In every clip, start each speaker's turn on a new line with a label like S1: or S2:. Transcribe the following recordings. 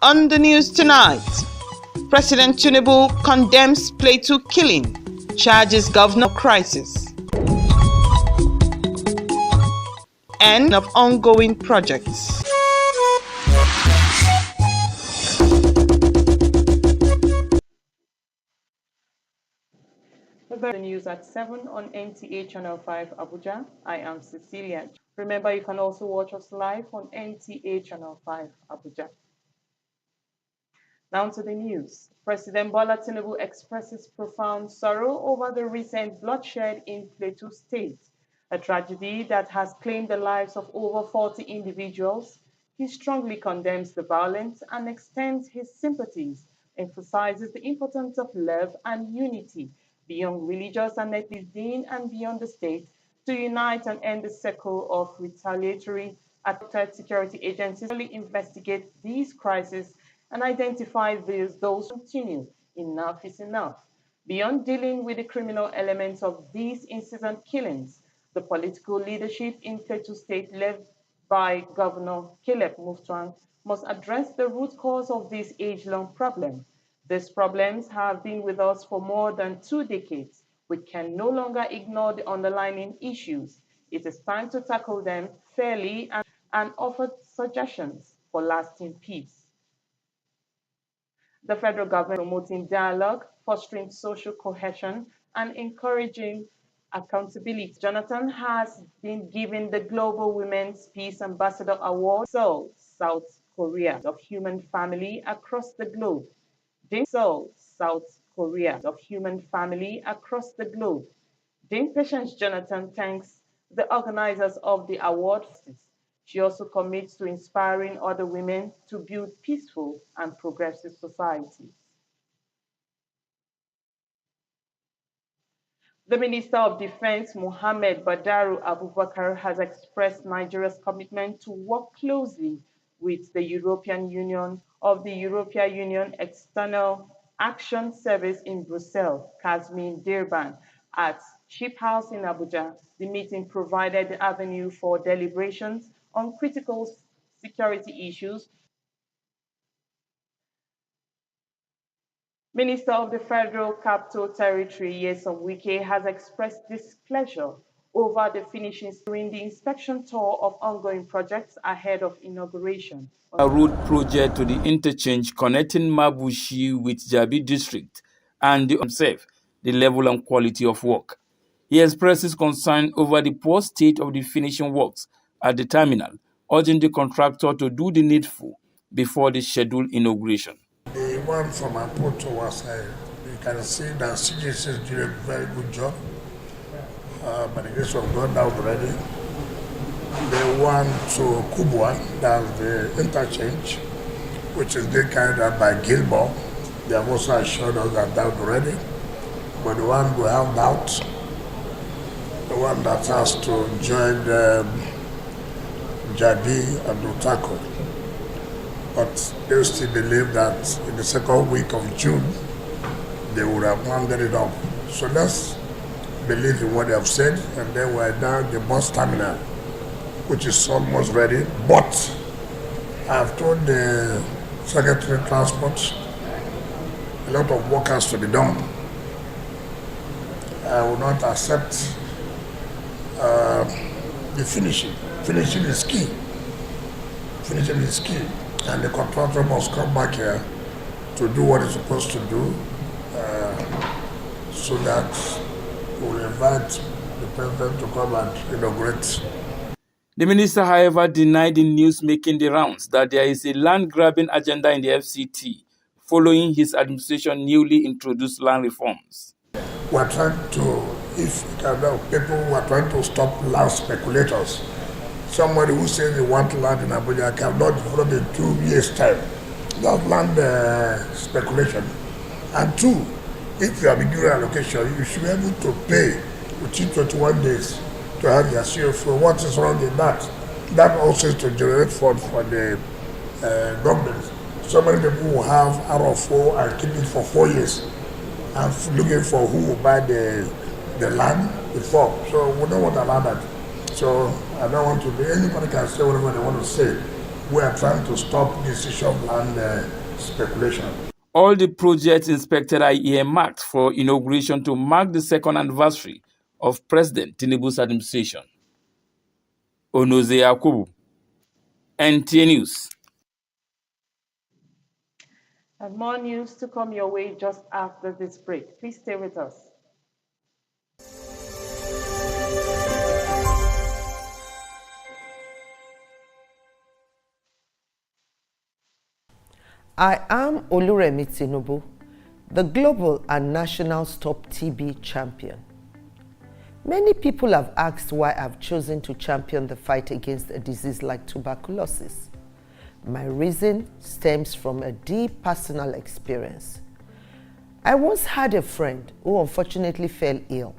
S1: On the news tonight, President Tinubu condemns Plateau killing, charges governor crisis, and of ongoing projects. The news at 7 on NTA Channel 5 Abuja. I am Cecilia. Remember, you can also watch us live on NTA Channel 5 Abuja. Now to the news. President Bola Tinubu expresses profound sorrow over the recent bloodshed in Plateau State, a tragedy that has claimed the lives of over 40 individuals. He strongly condemns the violence and extends his sympathies, emphasizes the importance of love and unity beyond religious and ethnic din and beyond the state to unite and end the cycle of retaliatory attacks. Security agencies really investigate these crises and identify those who continue. Enough is enough. Beyond dealing with the criminal elements of these incident killings, the political leadership in Plateau State, led by Governor Caleb Mutfwang, must address the root cause of this age-long problem. These problems have been with us for more than 2 decades. We can no longer ignore the underlying issues. It is time to tackle them fairly and offer suggestions for lasting peace. The federal government promoting dialogue, fostering social cohesion, and encouraging accountability. Jonathan has been given the Global Women's Peace Ambassador Award, Seoul, South Korea, of human family across the globe. Seoul, South Korea, of human family across the globe. Dame Patience Jonathan thanks the organizers of the award. She also commits to inspiring other women to build peaceful and progressive societies. The Minister of Defense, Mohammed Badaru Abubakar, has expressed Nigeria's commitment to work closely with the European Union of the European Union External Action Service in Brussels, Kazmin Dirban, at Ship House in Abuja. The meeting provided the avenue for deliberations on critical security issues. Minister of the Federal Capital Territory, Nyesom Wike, has expressed displeasure over the finishing during the inspection tour of ongoing projects ahead of inauguration.
S2: A road project to the interchange connecting Mabushi with Jabi district and himself the level and quality of work. He expresses concern over the poor state of the finishing works at the terminal, urging the contractor to do the needful before the scheduled inauguration.
S3: The one from Apoto was, you can see that CGC is doing a very good job. By the grace of God, that already. The one to Kubwa, that's the interchange, which is being carried out by Gilmore. They have also assured us that that already. But the one we have doubt, the one that has to join Jadi and Utako. But they still believe that in the second week of June, they would have rounded it up. So let's believe in what they have said, and then we're down the bus terminal, which is almost ready. But I've told the Secretary of Transport a lot of work has to be done. I will not accept the finishing. Finishing is key. Finishing is key. And the contractor must come back here to do what it's supposed to do, so that we'll invite the president to come and inaugurate.
S2: The minister, however, denied the news making the rounds that there is a land-grabbing agenda in the FCT following his administration's newly introduced land reforms.
S3: We're trying to, if people who are trying to stop land speculators. Somebody who says they want land in Abuja cannot develop in 2 years' time. That's land speculation. And two, if you have a given allocation, you should be able to pay within 21 days to have your CFO. What is wrong in that? That also is to generate funds for the government. So many people will have RFO and keep it for 4 years and looking for who will buy the land before. So we don't want to allow that. So I don't want to be, anybody can say whatever they want to say. We are trying to stop this issue of land speculation.
S2: All the projects inspected are earmarked for inauguration to mark the second anniversary of President Tinubu's administration. Onoze Yakubu, NTA News.
S1: And more news to come your way just after this break. Please stay with us.
S4: I am Oluremi Tinubu, the global and national Stop TB champion. Many people have asked why I've chosen to champion the fight against a disease like tuberculosis. My reason stems from a deep personal experience. I once had a friend who unfortunately fell ill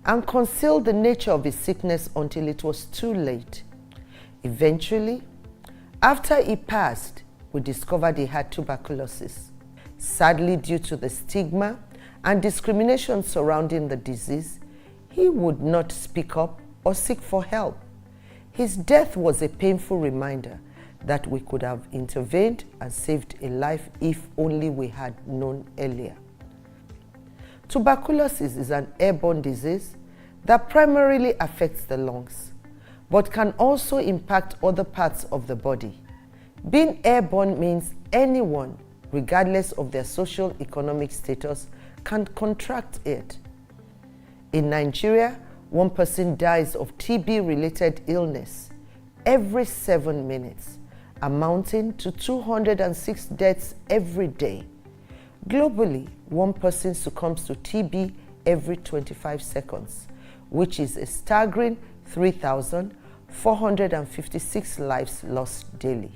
S4: and concealed the nature of his sickness until it was too late. Eventually, after he passed, we discovered he had tuberculosis. Sadly, due to the stigma and discrimination surrounding the disease, he would not speak up or seek for help. His death was a painful reminder that we could have intervened and saved a life if only we had known earlier. Tuberculosis is an airborne disease that primarily affects the lungs, but can also impact other parts of the body. Being airborne means anyone, regardless of their social economic status, can contract it. In Nigeria, one person dies of TB-related illness every 7 minutes, amounting to 206 deaths every day. Globally, one person succumbs to TB every 25 seconds, which is a staggering 3,456 lives lost daily.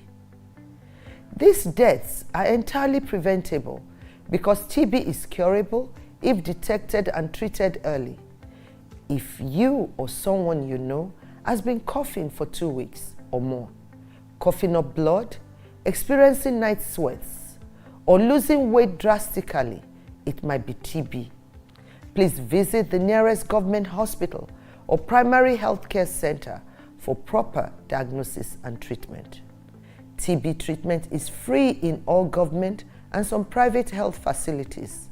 S4: These deaths are entirely preventable because TB is curable if detected and treated early. If you or someone you know has been coughing for 2 weeks or more, coughing up blood, experiencing night sweats, or losing weight drastically, it might be TB. Please visit the nearest government hospital or primary healthcare center for proper diagnosis and treatment. TB treatment is free in all government and some private health facilities.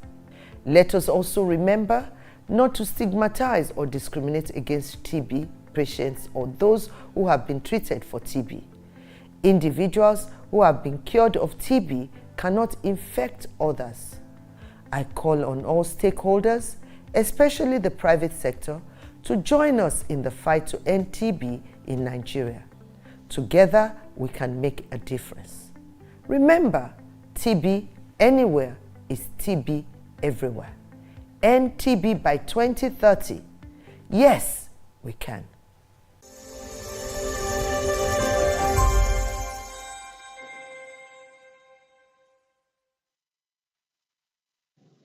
S4: Let us also remember not to stigmatize or discriminate against TB patients or those who have been treated for TB. Individuals who have been cured of TB cannot infect others. I call on all stakeholders, especially the private sector, to join us in the fight to end TB in Nigeria. Together, we can make a difference. Remember, TB anywhere is TB everywhere. End TB by 2030. Yes, we can.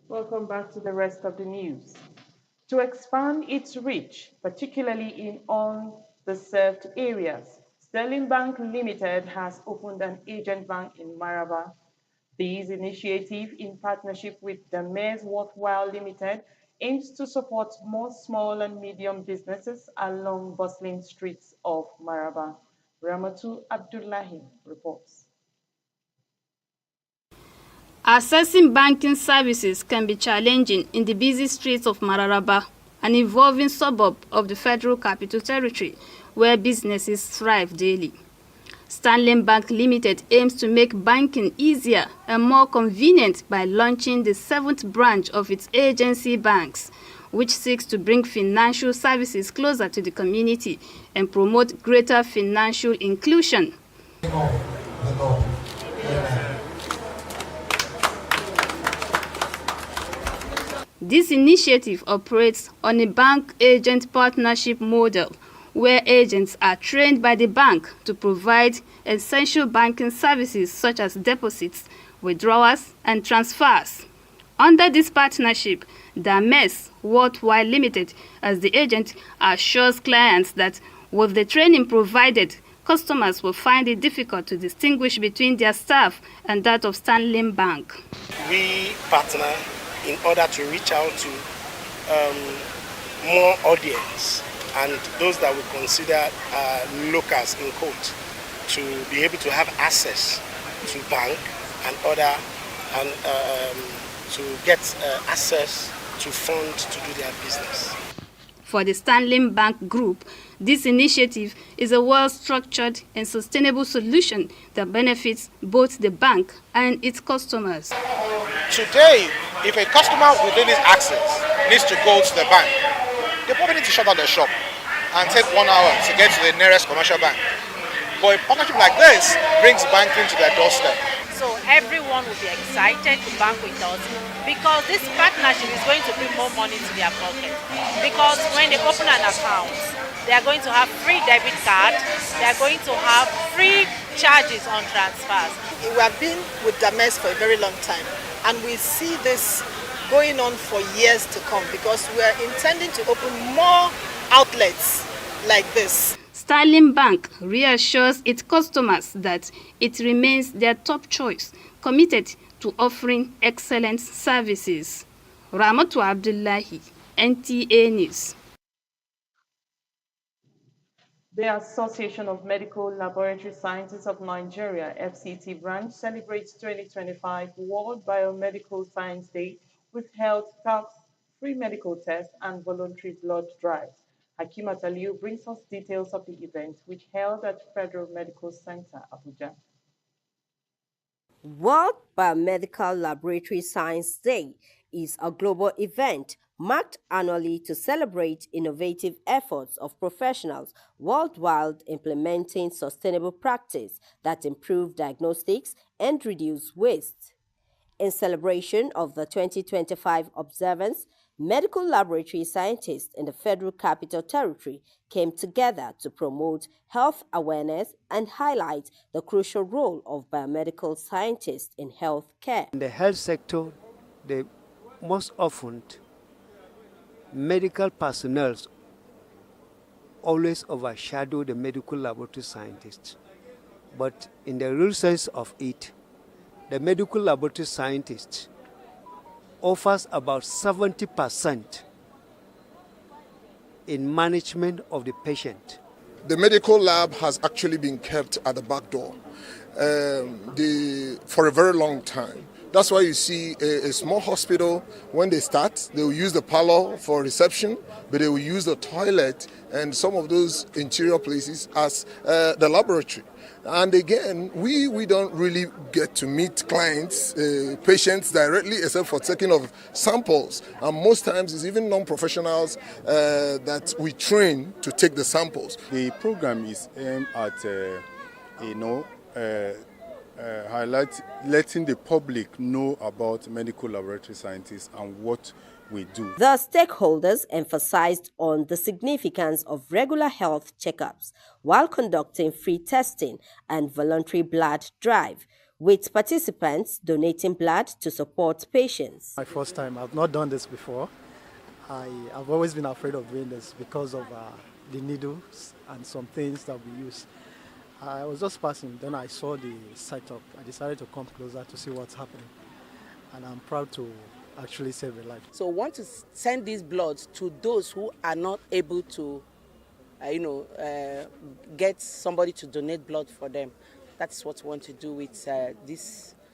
S1: Welcome back to the rest of the news. To expand its reach, particularly in underserved areas, Sterling Bank Limited has opened an agent bank in Maraba. This initiative, in partnership with the Mayor's Worthwhile Limited, aims to support more small and medium businesses along bustling streets of Maraba. Ramatu Abdullahi reports.
S5: Accessing banking services can be challenging in the busy streets of Mararaba, an evolving suburb of the Federal Capital Territory, where businesses thrive daily. Sterling Bank Limited aims to make banking easier and more convenient by launching the 7th branch of its agency banks, which seeks to bring financial services closer to the community and promote greater financial inclusion. This initiative operates on a bank-agent partnership model, where agents are trained by the bank to provide essential banking services such as deposits, withdrawals, and transfers. Under this partnership, the Mayor's Worthwhile Limited, as the agent, assures clients that with the training provided, customers will find it difficult to distinguish between their staff and that of Sterling Bank.
S6: We partner in order to reach out to more audience and those that we consider locals in quote. to be able to have access to bank and other, and to get access to funds to do their business.
S5: For the Sterling Bank Group, this initiative is a well-structured and sustainable solution that benefits both the bank and its customers.
S7: Today, if a customer within his access needs to go to the bank, they probably need to shut down their shop and take 1 hour to get to the nearest commercial bank. But a partnership like this brings banking to their doorstep.
S8: So everyone will be excited to bank with us because this partnership is going to bring more money to their pocket. Because when they open an account, they are going to have free debit card, they are going to have free charges on transfers.
S9: We have been with Dames for a very long time, and we see this going on for years to come because we are intending to open more outlets like this.
S5: Sterling Bank reassures its customers that it remains their top choice, committed to offering excellent services. Ramatu Abdullahi, NTA News.
S1: The Association of Medical Laboratory Scientists of Nigeria, FCT branch, celebrates 2025 World Biomedical Science Day with health talks, free medical tests, and voluntary blood drives. Hakimat Aliu brings us details of the event, which held at Federal Medical Center, Abuja.
S10: World Biomedical Laboratory Science Day is a global event marked annually to celebrate innovative efforts of professionals worldwide implementing sustainable practice that improve diagnostics and reduce waste. In celebration of the 2025 observance, medical laboratory scientists in the Federal Capital Territory came together to promote health awareness and highlight the crucial role of biomedical scientists in health care.
S11: In the health sector, the most often medical personnel always overshadow the medical laboratory scientists. But in the real sense of it, the medical laboratory scientist offers about 70% in management of the patient.
S12: The medical lab has actually been kept at the back door for a very long time. That's why you see a small hospital, when they start, they will use the parlor for reception, but they will use the toilet and some of those interior places as the laboratory. And again, we don't really get to meet clients, patients directly, except for taking of samples. And most times it's even non-professionals that we train to take the samples.
S13: The program is aimed at, letting the public know about medical laboratory scientists and what we do.
S10: The stakeholders emphasized on the significance of regular health checkups while conducting free testing and voluntary blood drive, with participants donating blood to support patients.
S14: My first time, I've not done this before. I've always been afraid of doing this because of the needles and some things that we use. I was just passing, then I saw the setup. I decided to come closer to see what's happening. And I'm proud to actually save a life.
S15: So we want to send these bloods to those who are not able to, get somebody to donate blood for them. That's what we want to do with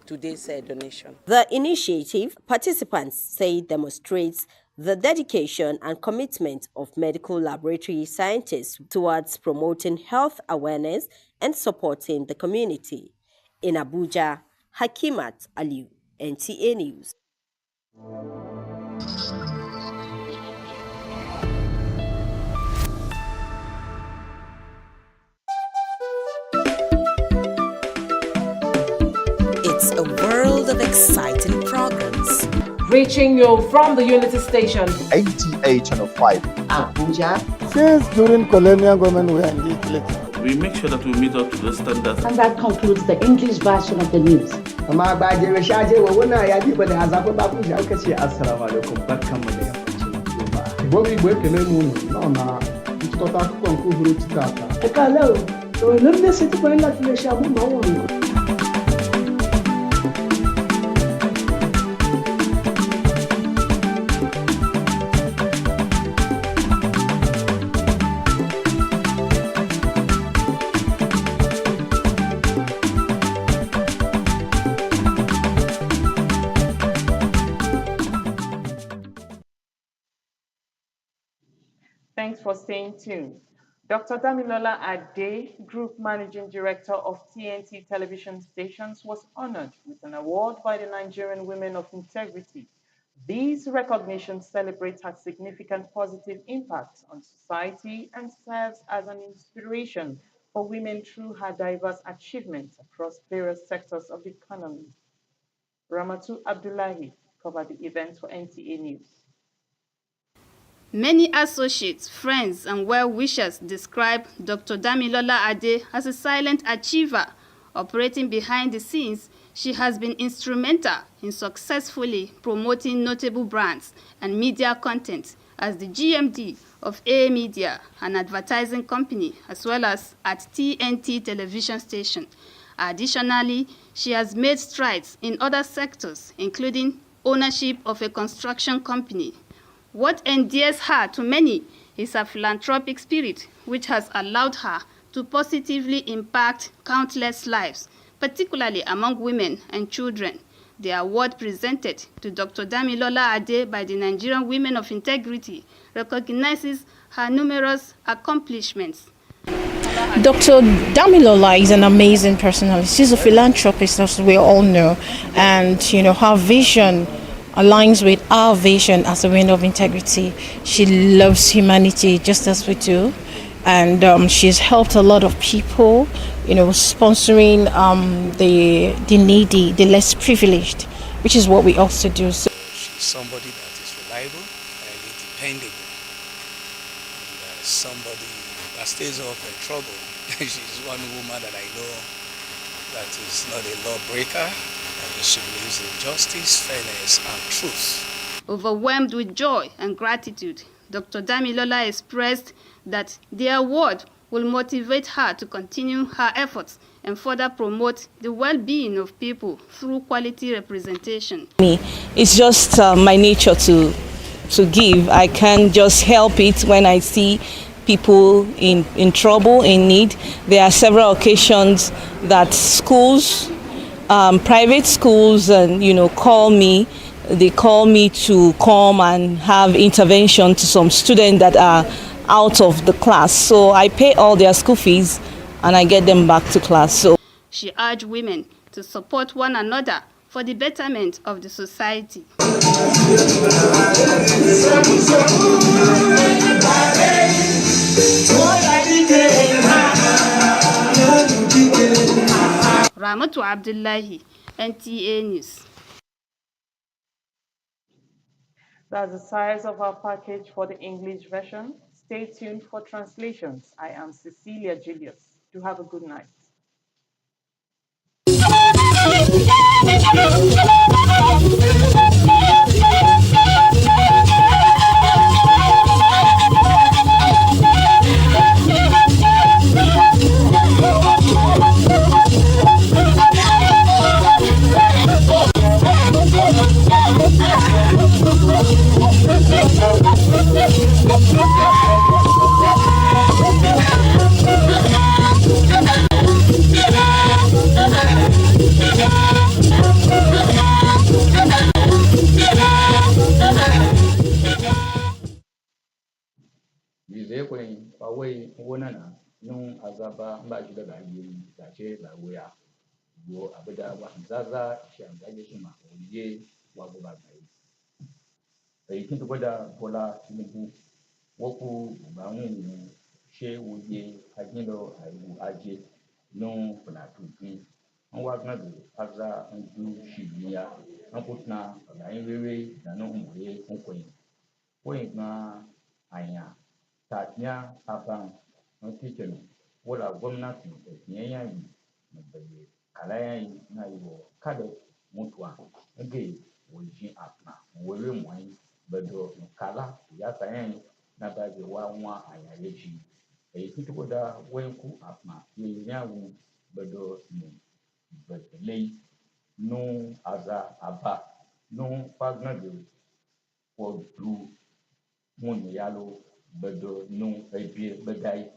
S15: today's donation.
S10: The initiative, participants say, demonstrates the dedication and commitment of medical laboratory scientists towards promoting health awareness and supporting the community. In Abuja, Hakimat Aliu, NTA News.
S16: It's a world of exciting programs.
S17: Reaching you from the Unity Station.
S18: NTA Channel 5.
S16: Abuja.
S19: Since during colonial government we are in this place.
S20: We make sure that we meet up to the standards.
S21: And that concludes the English version of the news.
S1: Thanks for staying tuned. Dr. Damilola Ade, Group Managing Director of TNT Television Stations, was honored with an award by the Nigerian Women of Integrity. These recognitions celebrate her significant positive impact on society and serves as an inspiration for women through her diverse achievements across various sectors of the economy. Ramatu Abdullahi covered the event for NTA News.
S5: Many associates, friends, and well-wishers describe Dr. Damilola Ade as a silent achiever. Operating behind the scenes, she has been instrumental in successfully promoting notable brands and media content as the GMD of A Media, an advertising company, as well as at TNT television station. Additionally, she has made strides in other sectors, including ownership of a construction company. What endears her to many is her philanthropic spirit, which has allowed her to positively impact countless lives, particularly among women and children. The award presented to Dr. Damilola Ade by the Nigerian Women of Integrity recognizes her numerous accomplishments.
S3: Dr. Damilola is an amazing personality. She's a philanthropist, as we all know, and her vision aligns with our vision as a Women of Integrity. She loves humanity just as we do, and she's helped a lot of people, sponsoring the needy, the less privileged, which is what we also do. So
S6: she's somebody that is reliable and dependable, and somebody that stays up in trouble. She's one woman that I know that is not a lawbreaker. She believes in justice, fairness, and truth.
S5: Overwhelmed with joy and gratitude, Dr. Damilola expressed that the award will motivate her to continue her efforts and further promote the well-being of people through quality representation.
S22: It's just my nature to give. I can't just help it when I see people in trouble, in need. There are several occasions that schools, private schools, and call me. They call me to come and have intervention to some students that are out of the class. So I pay all their school fees and I get them back to class. So
S5: she urged women to support one another for the betterment of the society. Ramatu Abdullahi, NTA News.
S1: That's the size of our package for the English version. Stay tuned for translations. I am Cecilia Julius. Do have a good night.
S2: Kwen away wonana nung azaba mbajida ga yiri da che la wea go abeda wa zaza shanga yeshima oye wa go ba gai kintu goda bola tinubu woku bangu she woye agilo ayu aje nung kuna tupi wa gna aza ndu shibiya nkutna ga yiwewe da no moye kwen na anya tatnya aban kitchen wala gwamnati da yayi mai kala yayi na yiwo kada mutuwa nge woji apna wele mwai bedo kala ya tayi na baje wa nwa anya yeji kituko da wenku apna ye yawu bedo ni bedlei no aza aba no pagnade wo du mun yalo bedo no ebie bedai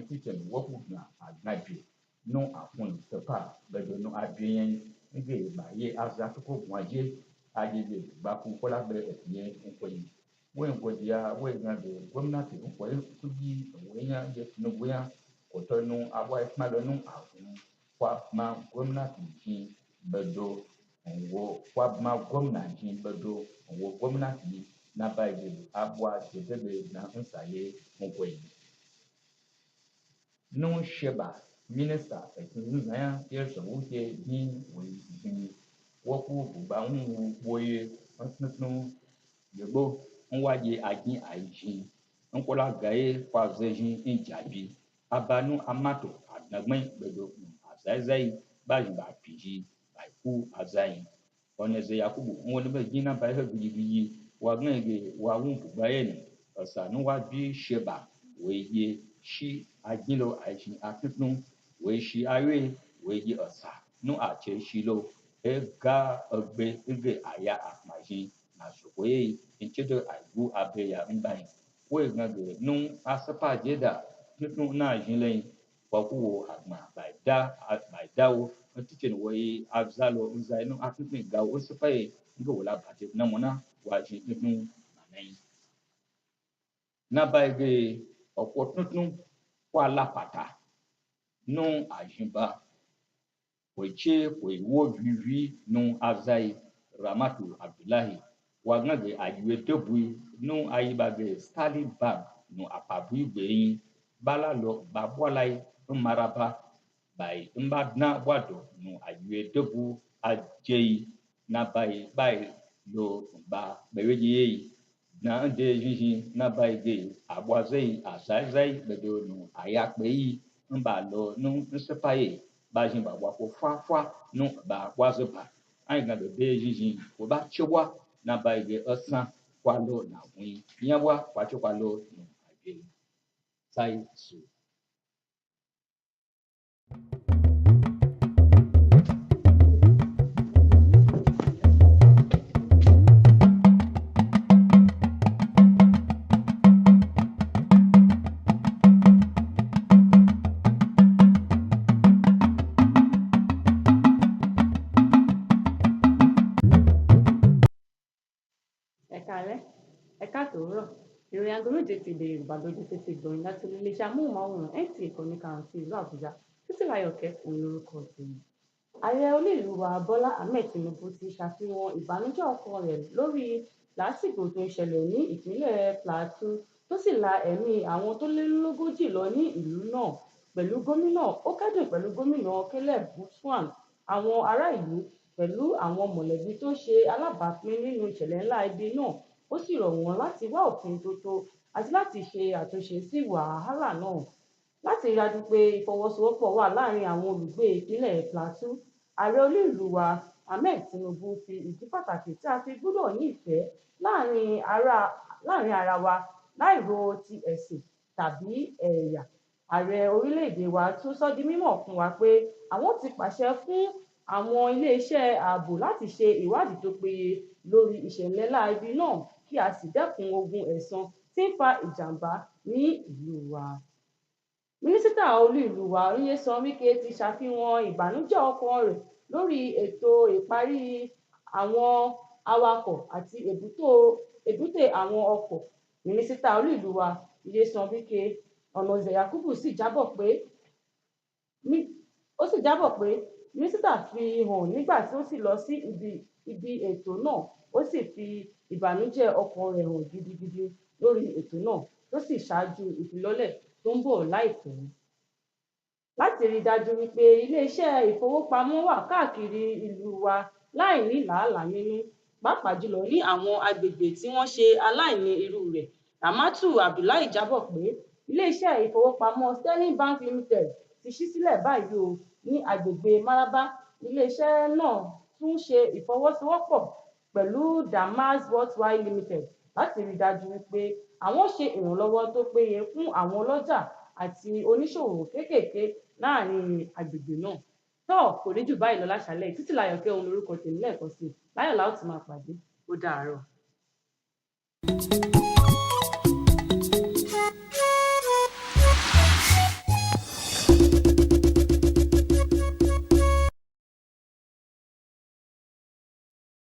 S2: kitchen woku na agnaje no afun sepa bedo no abien nge ba ye aza ko gwaje aje be ba ku kola be ye nkoyi
S4: wayan godiya wayan na da gwamnati kwayin kudi wayan ya tunu wayan kotonu abuwa kuma da nun akun kwa ma gwamnati ji bado wo kwa ma gwamnati bado wo gwamnati na bayi abuwa jebe na nsaye mukwayi nun sheba minista ekin na ya so wuke ni wi woku buba wu boye tunu yebo nwaje agin aiji nkola gaye kwa zejin injabi abanu amato adagben bedo azaizai baji ba piji baiku azai oneze yakubu woni be gina ba he gidi wa ngenge wa wumpu bayeni osanu wa bi sheba weye shi agilo aiji atutun we shi awe weye osa nu ache shilo ga ogbe ige aya akmaji na sokwe inchedo aigu abeya mbai we ngage nu asapa jeda nu na jinlen kwaku agma baida tichen we azalo nzaino atutun ga osipai ngo wala baje na mona wa jin nu nanai na baige opotutun kwa lapata nu ajimba weche wo vivi nu azai ramatu abdullahi wagage ajiwe dobui nu ayibage Sterling Bank nu apabu igbeyin balalo babwalai maraba bai mbadna wado nu ajiwe dobu ajei na bai lo ba beweji na nde jiji na bai ge abwazei azaizai bedo nu ayakpei mbalo nu nsepaye bajin ba wako fa nu ba wazopa ai ga be jiji ko ba chewa na ba ge osan kwa lo na wi yawa kwa chokwa lo nu age sai su
S7: ẹ̀ka tòórọ̀ ìròyìn aago méje ti èdè Yorùbá lójú tètè gbọ̀nyìn láti iléeṣẹ́ amóhùnmáwòrán NTA ìkànnì karùn-ún ti ìlú Àbújá Títílayọ̀kẹ́ òun lórúkọ tèmi. Ààrẹ olóòlù wa Bọ́lá Ahmed Tinubu ti ṣàfihàn ìbànújẹ́ ọkàn rẹ̀ lórí làásìgbò tó ń ṣẹlẹ̀ ní ìpínlẹ̀ Plateau tó sì la ẹ̀mí àwọn tó lé lógójì lọ ní ìlú náà pẹ̀lú gómìnà ó kẹ́dùn pẹ̀lú gómìnà Caleb Mutfwang àwọn ará ìlú pẹ̀lú àwọn mọ̀lẹ́bí tó ṣe alábàápín nínú ìṣẹ̀lẹ̀ ńlá ibi náà ó sì rọ̀ wọ́n láti wá òfin tó tó àti láti ṣe àtúnṣe sí wàhálà náà láti rí dájú pé ìfọwọ́sowọ́pọ̀ wà láàrin àwọn olùgbé ìpínlẹ̀ Plateau. Ààrẹ olóòlù wa Ahmed Tinubu fi ìdí pàtàkì tí a fi gbọ́dọ̀ ní ìfẹ́ láàrin ara wa láì ro ti ẹ̀sìn tàbí ẹ̀yà. Ààrẹ orílẹ̀-èdè wa tún sọ di mímọ̀ fún wa pé àwọn ti pàṣẹ fún àwọn iléeṣẹ́ ààbò láti ṣe ìwádìí tó péye lórí ìṣẹ̀lẹ̀ ńlá ibi náà kí a sì dẹ́kun ogun ẹ̀san tí ń fa ìjàmbá ní ìlú wa. Mínísítà olú ìlú wa Nyesom Wike ti ṣàfihàn ìbànújẹ́ ọkàn rẹ̀ lórí ètò ìparí àwọn awakọ̀ àti èbúté àwọn ọkọ̀. Mínísítà olú ìlú wa Nyesom Wike Ọ̀nàzẹ̀ Yakubu sì jábọ̀ pé mínísítà fi hàn nígbà tí ó sì lọ sí ibi ètò náà ó sì fi ìbànújẹ́ ọkàn rẹ̀ hàn gidigidi lórí ètò náà tó sì ṣáájú ìfilọ́lẹ̀ tó ń bọ̀ láìpẹ́. Láti rí dájú wípé iléeṣẹ́ ìfowópamọ́ wà káàkiri ìlú wa láì ní làálàá nínú pàápàá jùlọ ní àwọn agbègbè tí wọ́n ṣe aláìní irú rẹ̀. Ramatu Abdullahi jábọ̀ pé iléeṣẹ́ ìfowópamọ́ Sterling Bank Limited ti ṣí sílẹ̀ báyìí o ní agbègbè Maraba. Iléeṣẹ́ náà tún ṣe ìfọwọ́sowọ́pọ̀ pẹ̀lú Damas Worldwide Limited láti rí dájú wípé àwọn ṣe ìrànlọ́wọ́ tó péye fún àwọn ọlọ́jà àti oníṣòwò kéékèèké láàrin agbègbè náà. Kò ní jù báyìí lọ láṣálẹ́ Títílayọ̀kẹ́ òun lórúkọ tèmi lẹ́ẹ̀kan sí i láyọ̀ la ó ti máa pàdé ó dàárọ̀.